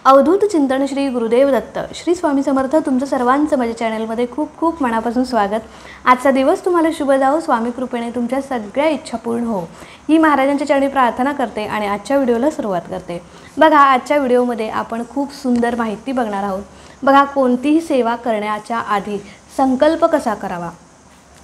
अवधूत चिंतन श्री गुरुदेव दत्त श्री स्वामी समर्थ तुमचं सर्वांचं माझ्या चॅनलमध्ये खूप खूप मनापासून स्वागत। आजचा दिवस तुम्हाला शुभ जाओ, स्वामी कृपेने तुमच्या सगळ्या इच्छा पूर्ण हो ही महाराजांच्या चरणी प्रार्थना करते आणि आजच्या व्हिडिओला सुरुवात करते। बघा, आजच्या व्हिडिओमध्ये आपण खूप सुंदर माहिती बघणार आहोत। बघा, कोणतीही सेवा करण्याच्या आधी संकल्प कसा करावा।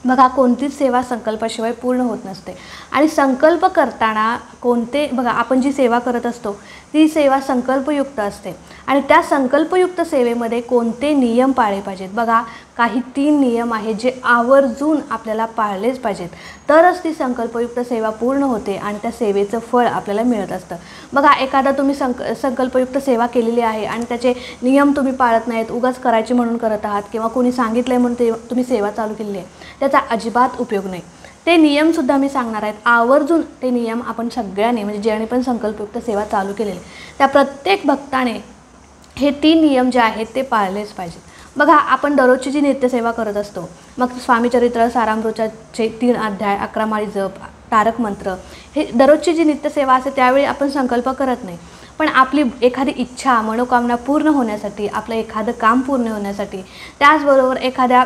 बघा, कोणतीच सेवा संकल्पाशिवाय पूर्ण होत नसते आणि संकल्प करताना बघा, आपण जी सेवा करत असतो ती सेवा संकल्पयुक्त असते आणि त्या संकल्पयुक्त सेवेमध्ये कोणते नियम पाळले पाहिजेत। बघा, काही 3 नियम आहेत जे आवर्जून आपल्याला पाळलेच पाहिजेत, तरच ती संकल्पयुक्त सेवा पूर्ण होते आणि त्या सेवेचं फळ आपल्याला मिळत असतं। बघा, एखादा तुम्ही संकल्पयुक्त सेवा केलेली आहे आणि त्याचे नियम तुम्ही पाळत नाहीत, उगाच करायचे म्हणून करत आहात किंवा कोणी सांगितलंय म्हणून तुम्ही सेवा चालू केलेली आहे, त्याचा अजिबात उपयोग नाही। ते नियमसुद्धा मी सांगणार आहेत, आवर्जून ते नियम आपण सगळ्यांनी म्हणजे ज्याने पण संकल्पयुक्त सेवा चालू केलेली त्या प्रत्येक भक्ताने हे 3 नियम जे आहेत ते पाळलेच पाहिजेत। बघा, आपण दररोजची जी नित्यसेवा करत असतो, मग स्वामी चरित्र सारामृताचे 3 अध्याय, 11 माळी जप, तारक मंत्र, हे दररोजची जी नित्यसेवा असते त्यावेळी आपण संकल्प करत नाही, पण आपली एखादी इच्छा मनोकामना पूर्ण होण्यासाठी, आपलं एखादं काम पूर्ण होण्यासाठी, त्याचबरोबर एखाद्या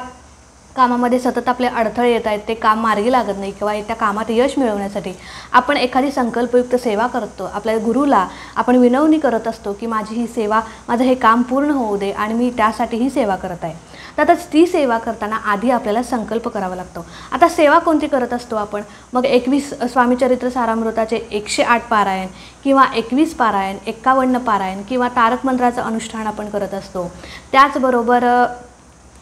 कामामध्ये सतत आपले अडथळे येत आहेत, ते काम मार्गी लागत नाही किंवा त्या कामात यश मिळवण्यासाठी आपण एखादी संकल्पयुक्त सेवा करतो। आपल्या गुरुला आपण विनवणी करत असतो की माझी ही सेवा, माझं हे काम पूर्ण होऊ दे आणि मी त्यासाठी ही सेवा करत आहे। तर ती सेवा करताना आधी आपल्याला संकल्प करावा लागतो। आता सेवा कोणती करत असतो आपण, मग 21 स्वामी चरित्र सारामृताचे 108 पारायण किंवा 21 पारायण, 51 पारायण किंवा तारक मंत्राचं अनुष्ठान आपण करत असतो, त्याचबरोबर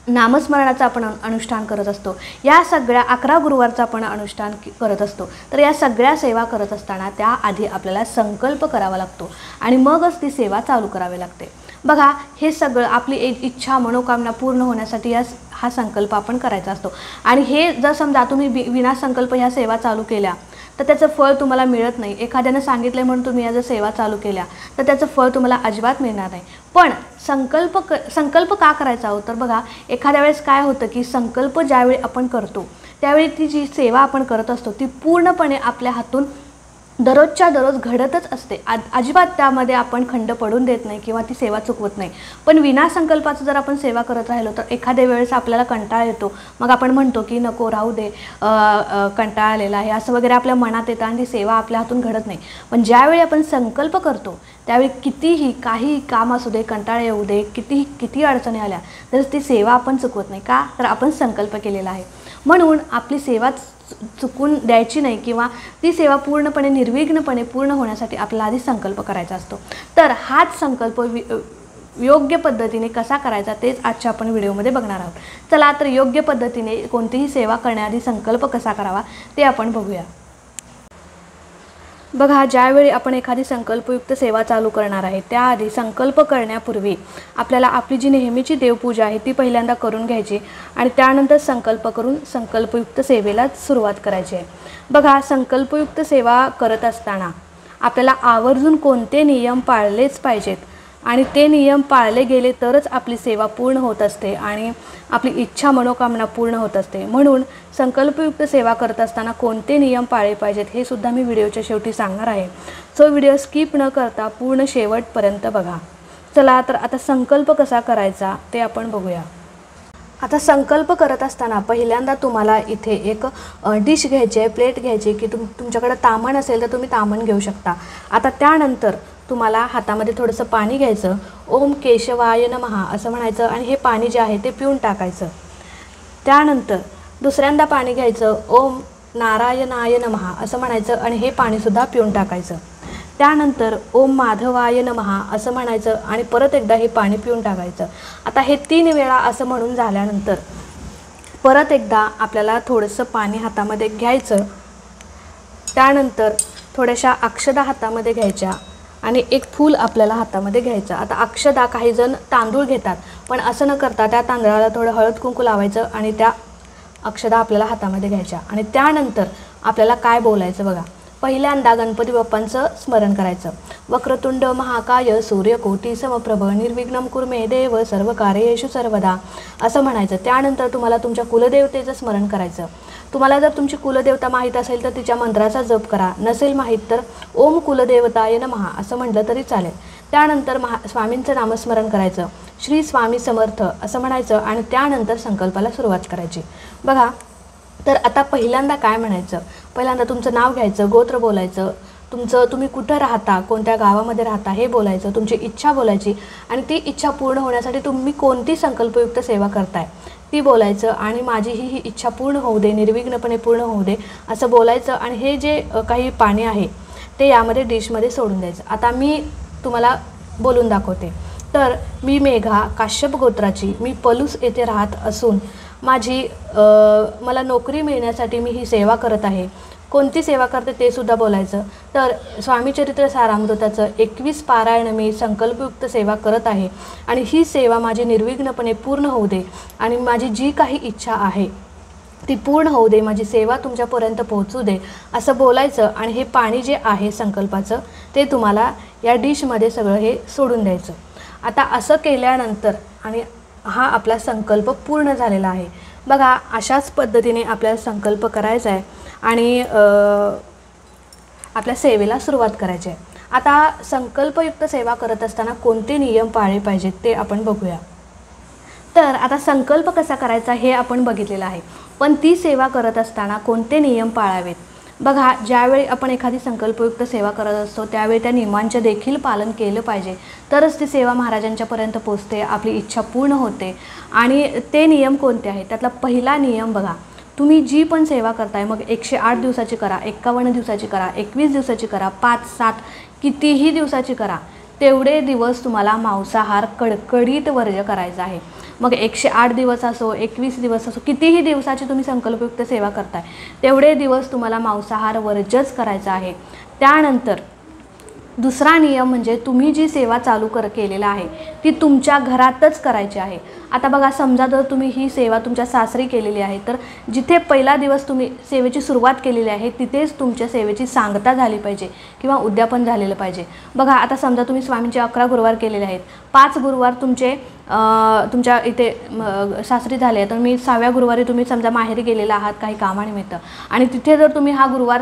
नामस्मरणाचं आपण अनुष्ठान करत असतो, या सगळ्या 11 गुरुवारचं आपण अनुष्ठान करत असतो। तर या सगळ्या सेवा करत असताना त्याआधी आपल्याला संकल्प करावा लागतो आणि मगच ती सेवा चालू करावी लागते। बघा, हे सगळं आपली इच्छा मनोकामना पूर्ण होण्यासाठी हा संकल्प आपण करायचा असतो आणि हे जर समजा तुम्ही विना संकल्प ह्या सेवा चालू केल्या तर त्याचं फळ तुम्हाला मिळत नाही। एखाद्यानं सांगितलं म्हणून तुम्ही या जर सेवा चालू केल्या तर त्याचं फळ तुम्हाला अजिबात मिळणार नाही। पण संकल्प का करायचा हो, तर बघा, एखाद्या वेळेस काय होतं की संकल्प ज्यावेळी आपण करतो त्यावेळी ती जी सेवा आपण करत असतो ती पूर्णपणे आपल्या हातून दररोजच्या दररोज घडतच असते, अजिबात त्यामध्ये आपण खंड पडून देत नाही किंवा ती सेवा चुकवत नाही। पण विना संकल्पाचं जर आपण सेवा करत राहिलो तर एखाद्या वेळेस आपल्याला कंटाळा येतो, मग आपण म्हणतो की नको राहू दे, कंटाळा आलेला आहे असं वगैरे आपल्या मनात येतं आणि ती सेवा आपल्या हातून घडत नाही। पण ज्यावेळी आपण संकल्प करतो त्यावेळी कितीही काही काम असू दे, कंटाळा येऊ दे, किती अडचणी आल्या तर ती सेवा आपण चुकवत नाही, का तर आपण संकल्प केलेला आहे। म्हणून आपली सेवा चुकून द्यायची नाही किंवा ती सेवा पूर्णपणे निर्विघ्नपणे पूर्ण होण्यासाठी आपल्याला आधी संकल्प करायचा असतो। तर हाच संकल्प योग्य पद्धतीने कसा करायचा तेच आजच्या आपण व्हिडिओमध्ये बघणार आहोत। चला तर योग्य पद्धतीने कोणतीही सेवा करण्याआधी संकल्प कसा करावा ते आपण बघूया। बघा, ज्यावेळी आपण एखादी संकल्पयुक्त सेवा चालू करणार आहे त्याआधी संकल्प करण्यापूर्वी आपल्याला आपली जी नेहमीची देवपूजा आहे ती पहिल्यांदा करून घ्यायची आणि त्यानंतर संकल्प करून संकल्पयुक्त सेवेला सुरुवात करायची आहे। बघा, संकल्पयुक्त सेवा करत असताना आपल्याला आवर्जून कोणते नियम पाळलेच पाहिजेत आणि ते नियम पाळले गेले तरच आपली सेवा पूर्ण होत असते आणि आपली इच्छा मनोकामना पूर्ण होत असते। म्हणून संकल्पयुक्त सेवा करत असताना कोणते नियम पाळले पाहिजेत हे सुद्धा मी व्हिडिओच्या शेवटी सांगणार आहे, सो व्हिडिओ स्किप न करता पूर्ण शेवटपर्यंत बघा। चला तर आता संकल्प कसा करायचा ते आपण बघूया। आता संकल्प करत असताना पहिल्यांदा तुम्हाला इथे एक डिश घ्यायची आहे, प्लेट घ्यायची की तुमच्याकडे तामण असेल तर तुम्ही तामण घेऊ शकता। आता त्यानंतर तुम्हाला हातामध्ये थोडंसं पाणी घ्यायचं, ओम केशवाय नमः असं म्हणायचं आणि हे पाणी जे आहे ते पिऊन टाकायचं। त्यानंतर दुसऱ्यांदा पाणी घ्यायचं, ओम नारायणाय नमः असं म्हणायचं आणि हे पाणीसुद्धा पिऊन टाकायचं। त्यानंतर ओम माधवाय नमः असं म्हणायचं आणि परत एकदा हे पाणी पिऊन टाकायचं। आता हे 3 वेळा असं म्हणून झाल्यानंतर परत एकदा आपल्याला थोडंसं पाणी हातामध्ये घ्यायचं, त्यानंतर थोड्याशा अक्षदा हातामध्ये घ्यायच्या आणि एक फूल आपल्याला हातामध्ये घ्यायचं। आता अक्षदा काही जण तांदूळ घेतात, पण असं न करता त्या तांदळाला थोडं हळद कुंकू लावायचं आणि त्या अक्षदा आपल्याला हातामध्ये घ्यायच्या आणि त्यानंतर आपल्याला काय बोलायचं बघा। पहिल्यांदा गणपती बाप्पांचं स्मरण करायचं, वक्रतुंड महाकाय सूर्यकोटी समप्रभ निर्विघ्नं कुरु मे देव सर्व कार्येषु सर्वदा असं म्हणायचं। त्यानंतर तुम्हाला तुमच्या कुलदेवतेचं स्मरण करायचं। तुम्हाला जर तुमची कुलदेवता माहीत असेल तर तिच्या मंत्राचा जप करा, नसेल माहीत तर ओम कुलदेवताय नमः असं म्हटलं तरी चालेल। त्यानंतर स्वामींचं नामस्मरण करायचं, श्री स्वामी समर्थ असं म्हणायचं आणि त्यानंतर संकल्पाला सुरुवात करायची. बघा, तर आता पहिल्यांदा काय म्हणायचं, पहिल्यांदा तुमचं नाव घ्यायचं, गोत्र बोलायचं, तुम्ही कुठं राहता, कोणत्या गावामध्ये राहता हे बोलायचं, तुमची इच्छा बोलायची आणि ती इच्छा पूर्ण होण्यासाठी तुम्ही कोणती संकल्पयुक्त सेवा करताय ती बोलायचं आणि माझी ही इच्छा पूर्ण होऊ दे, निर्विघ्नपणे पूर्ण होऊ दे असं बोलायचं. आणि हे जे काही पाणी आहे ते यामध्ये डिशमध्ये सोडून द्यायचं. आता मी तुम्हाला बोलून दाखवते. तर मी मेघा, काश्यप गोत्राची, मी पलूस येथे राहत असून मला नोकरी मिळण्यासाठी मी ही सेवा करत आहे. कोणती सेवा करते ते सुद्धा बोलायचं. तर स्वामीचरित्र सारामृताचं 21 पारायण मी संकल्पयुक्त सेवा करत आहे आणि ही सेवा माझी निर्विघ्नपणे पूर्ण होऊ दे आणि माझी जी काही इच्छा आहे ती पूर्ण होऊ दे, माझी सेवा तुमच्यापर्यंत पोहोचू दे असं बोलायचं. आणि हे पाणी जे आहे संकल्पाचं ते तुम्हाला या डिशमध्ये सगळं हे सोडून द्यायचं. आता असं केल्यानंतर आणि हा आपला संकल्प पूर्ण झालेला आहे. बघा, अशाच पद्धतीने आपल्याला संकल्प करायचा आहे आणि आपल्या सेवेला सुरुवात करायची आहे. आता संकल्पयुक्त सेवा करत असताना कोणते नियम पाळले पाहिजेत ते आपण बघूया. तर आता संकल्प कसा करायचा हे आपण बघितलेलं आहे, पण ती सेवा करत असताना कोणते नियम पाळावेत. बघा, ज्यावेळी आपण एखादी संकल्पयुक्त सेवा करत असतो त्यावेळी त्या नियमांचे देखील पालन केलं पाहिजे, तरच ती सेवा महाराजांच्यापर्यंत पोचते, आपली इच्छा पूर्ण होते. आणि ते नियम कोणते आहेत, त्यातला पहिला नियम बघा, तुम्ही जी पण सेवा करताय, मग 108 दिवसाची करा, 51 दिवसाची करा, 21 दिवसाची करा, 5, 7 कितीही दिवसाची करा, तेवढे दिवस तुम्हाला मांसाहार कडकडीत वर्ज्य करायचा आहे. मग 108 दिवस असो, 21 दिवस असो, कितीही दिवसाची तुम्ही संकल्पयुक्त सेवा करताय तेवढे दिवस तुम्हाला मांसाहार वर्जच करायचा आहे. त्यानंतर दुसरा नियम म्हणजे तुम्ही जी सेवा चालू केलेला आहे ती तुमच्या घरातच करायची आहे. आता बघा, समजा जर तुम्ही ही सेवा तुमच्या सासरी केलेली आहे तर जिथे पहिला दिवस तुम्ही सेवेची सुरुवात केलेली आहे तिथेच तुमच्या सेवेची सांगता झाली पाहिजे किंवा उद्यापन झालेलं पाहिजे. बघा, आता समजा तुम्ही स्वामींचे 11 गुरुवार केलेले आहेत, 5 गुरुवार तुमच्या इथे सासरी झाले, तर मी 6व्या गुरुवारी तुम्ही समजा माहेरी गेलेला आहात काही कामानिमित्त आणि तिथे जर तुम्ही हा गुरुवार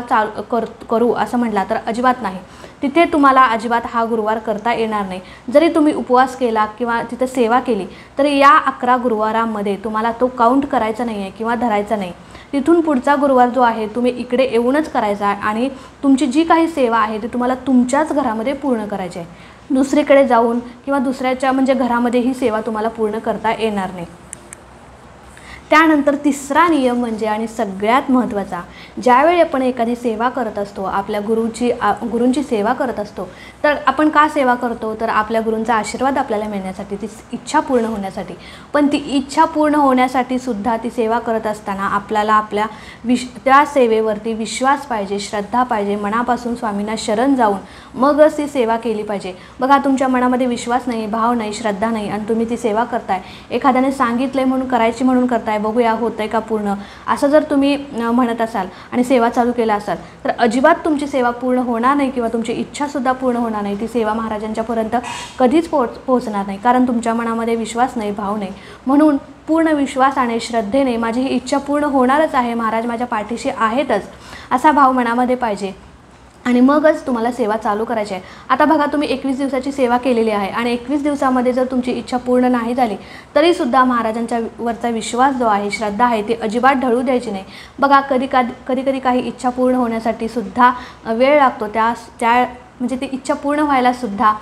करू असं म्हटला तर अजिबात नाही. तिथे तुम्हाला अजिबात हा गुरुवार करता येणार नाही. जरी तुम्ही उपवास केला किंवा तिथे सेवा केली तरी या 11 गुरुवारामध्ये तुम्हाला तो काउंट करायचा नाही आहे किंवा धरायचा नाही. तिथून पुढचा गुरुवार जो आहे तुम्ही इकडे येऊनच करायचा आहे आणि तुमची जी काही सेवा आहे ती तुम्हाला तुमच्याच घरामध्ये पूर्ण करायची आहे. दुसरीकडे जाऊन किंवा दुसऱ्याच्या म्हणजे घरामध्ये ही सेवा तुम्हाला पूर्ण करता येणार नाही. त्यानंतर तिसरा नियम म्हणजे आणि सगळ्यात महत्त्वाचा, ज्यावेळी आपण एखादी सेवा करत असतो, आपल्या गुरूंची सेवा करत असतो, तर आपण का सेवा करतो, तर आपल्या गुरूंचा आशीर्वाद आपल्याला मिळण्यासाठी, ती इच्छा पूर्ण होण्यासाठी. पण ती इच्छा पूर्ण होण्यासाठी सुद्धा ती सेवा करत असताना आपल्याला त्या सेवेवरती विश्वास पाहिजे, श्रद्धा पाहिजे, मनापासून स्वामींना शरण जाऊन मगच ती सेवा केली पाहिजे. बघा, तुमच्या मनामध्ये विश्वास नाही, भाव नाही, श्रद्धा नाही आणि तुम्ही ती सेवा करताय, एखाद्याने सांगितलंय म्हणून करायची म्हणून करताय, बघूया होतंय का पूर्ण असं जर तुम्ही म्हणत असाल आणि सेवा चालू केला असाल तर अजिबात तुमची सेवा पूर्ण होणार नाही किंवा तुमची इच्छासुद्धा पूर्ण होणार नाही. ती सेवा महाराजांच्यापर्यंत कधीच पोहोचणार नाही, कारण तुमच्या मनामध्ये विश्वास नाही, भाव नाही. म्हणून पूर्ण विश्वासाने, श्रद्धेने माझी ही इच्छा पूर्ण होणारच आहे, महाराज माझ्या पाठीशी आहेतच असा भाव मनामध्ये पाहिजे आणि मगच तुम्हाला सेवा चालू करायची आहे. आता बघा, तुम्ही 21 दिवसाची सेवा केलेली आहे आणि 21 दिवसामध्ये जर तुमची इच्छा पूर्ण नाही झाली तरीसुद्धा महाराजांच्या वरचा विश्वास जो आहे, श्रद्धा आहे, ती अजिबात ढळू द्यायची नाही. बघा, कधी काही इच्छा पूर्ण होण्यासाठी सुद्धा वेळ लागतो. म्हणजे ती इच्छा पूर्ण व्हायला सुद्धा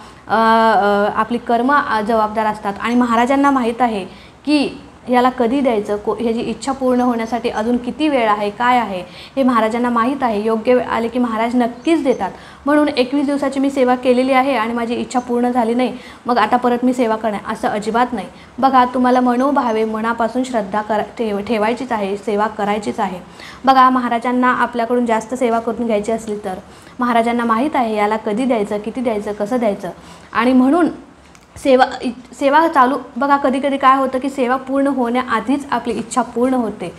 आपली कर्म जबाबदार असतात आणि महाराजांना माहीत आहे की याला कधी द्यायचं, ह्याची इच्छा पूर्ण होण्यासाठी अजून किती वेळ आहे, काय आहे हे महाराजांना माहीत आहे. योग्य वेळ आले की महाराज नक्कीच देतात. म्हणून 21 दिवसाची मी सेवा केलेली आहे आणि माझी इच्छा पूर्ण झाली नाही, मग आता परत मी सेवा करणार असं अजिबात नाही. बघा, तुम्हाला मनोभावे मनापासून श्रद्धा ठेवायचीच आहे, सेवा करायचीच आहे. बघा, महाराजांना आपल्याकडून जास्त सेवा करून घ्यायची असली तर महाराजांना माहीत आहे याला कधी द्यायचं, किती द्यायचं, कसं द्यायचं आणि म्हणून सेवा चालू. बघा, कधी काय होतं की सेवा पूर्ण होण्याआधीच आपली इच्छा पूर्ण होते.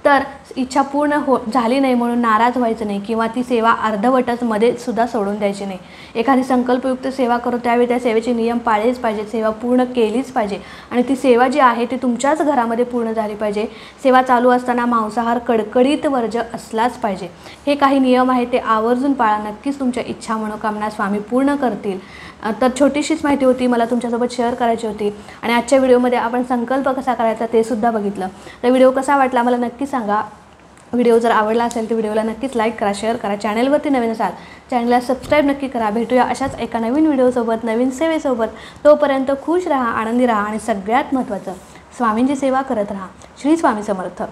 तर इच्छा पूर्ण झाली नाही म्हणून नाराज व्हायचं नाही किंवा ती सेवा अर्धवटच मध्ये सुद्धा सोडून द्यायची नाही. एखादी संकल्पयुक्त सेवा करू त्यावेळी त्या सेवेचे नियम पाळलेच पाहिजेत, सेवा पूर्ण केलीच पाहिजे आणि ती सेवा जी आहे ती तुमच्याच घरामध्ये पूर्ण झाली पाहिजे. सेवा चालू असताना मांसाहार कडकडीत वर्ज्य असलाच पाहिजे. हे काही नियम आहेत ते आवर्जून पाळा, नक्कीच तुमच्या इच्छा मनोकामना स्वामी पूर्ण करतील. तर छोटीशीच माहिती होती, मला तुमच्यासोबत शेअर करायची होती. आणि आजच्या व्हिडिओमध्ये आपण संकल्प कसा करायचा ते सुद्धा बघितलं. तर व्हिडिओ कसा वाटला मला नक्की सांगा. व्हिडिओ जर आवडला असेल तर व्हिडिओला नक्कीच लाईक करा, शेअर करा. चॅनलवरती नवीन असाल चॅनलला सबस्क्राईब नक्की करा. भेटूया अशाच एका नवीन व्हिडिओसोबत, नवीन सेवेसोबत. तोपर्यंत खुश राहा, आनंदी राहा आणि सगळ्यात महत्त्वाचं स्वामींची सेवा करत राहा. श्री स्वामी समर्थ.